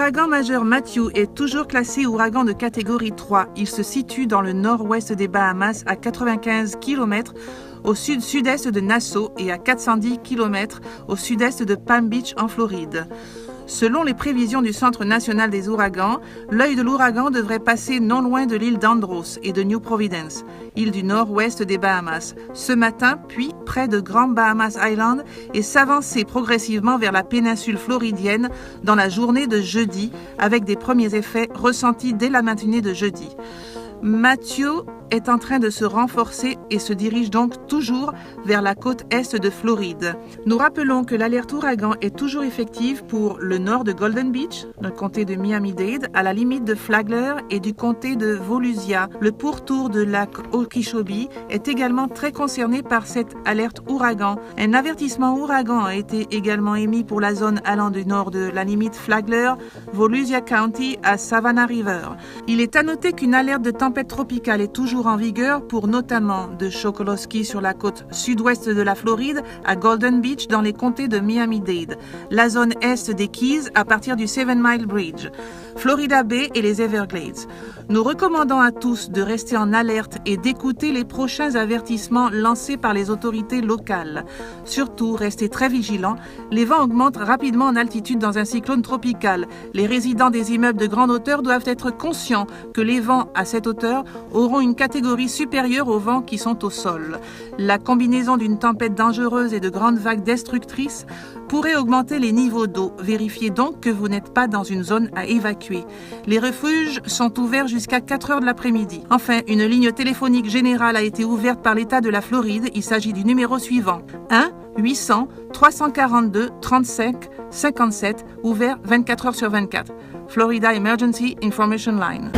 L'ouragan majeur Matthew est toujours classé ouragan de catégorie 3. Il se situe dans le nord-ouest des Bahamas à 95 km au sud-sud-est de Nassau et à 410 km au sud-est de Palm Beach en Floride. Selon les prévisions du Centre national des ouragans, l'œil de l'ouragan devrait passer non loin de l'île d'Andros et de New Providence, île du nord-ouest des Bahamas, ce matin, puis près de Grand Bahamas Island et s'avancer progressivement vers la péninsule floridienne dans la journée de jeudi, avec des premiers effets ressentis dès la matinée de jeudi. Matthew est en train de se renforcer et se dirige donc toujours vers la côte est de Floride. Nous rappelons que l'alerte ouragan est toujours effective pour le nord de Golden Beach, le comté de Miami-Dade, à la limite de Flagler et du comté de Volusia. Le pourtour de lac Okeechobee est également très concerné par cette alerte ouragan. Un avertissement ouragan a été également émis pour la zone allant du nord de la limite Flagler, Volusia County à Savannah River. Il est à noter qu'une alerte de tempête tropicale est toujours en vigueur pour notamment de Chokoloskee sur la côte sud-ouest de la Floride à Golden Beach dans les comtés de Miami-Dade, la zone est des Keys à partir du 7 Mile Bridge, Florida Bay et les Everglades. Nous recommandons à tous de rester en alerte et d'écouter les prochains avertissements lancés par les autorités locales. Surtout, restez très vigilants. Les vents augmentent rapidement en altitude dans un cyclone tropical. Les résidents des immeubles de grande hauteur doivent être conscients que les vents à cette hauteur auront une catégorie supérieure aux vents qui sont au sol. La combinaison d'une tempête dangereuse et de grandes vagues destructrices pourrait augmenter les niveaux d'eau. Vérifiez donc que vous n'êtes pas dans une zone à évacuer. Les refuges sont ouverts jusqu'à 4 heures de l'après-midi. Enfin, une ligne téléphonique générale a été ouverte par l'État de la Floride. Il s'agit du numéro suivant 1-800-342-35-57, ouvert 24 heures sur 24. Florida Emergency Information Line.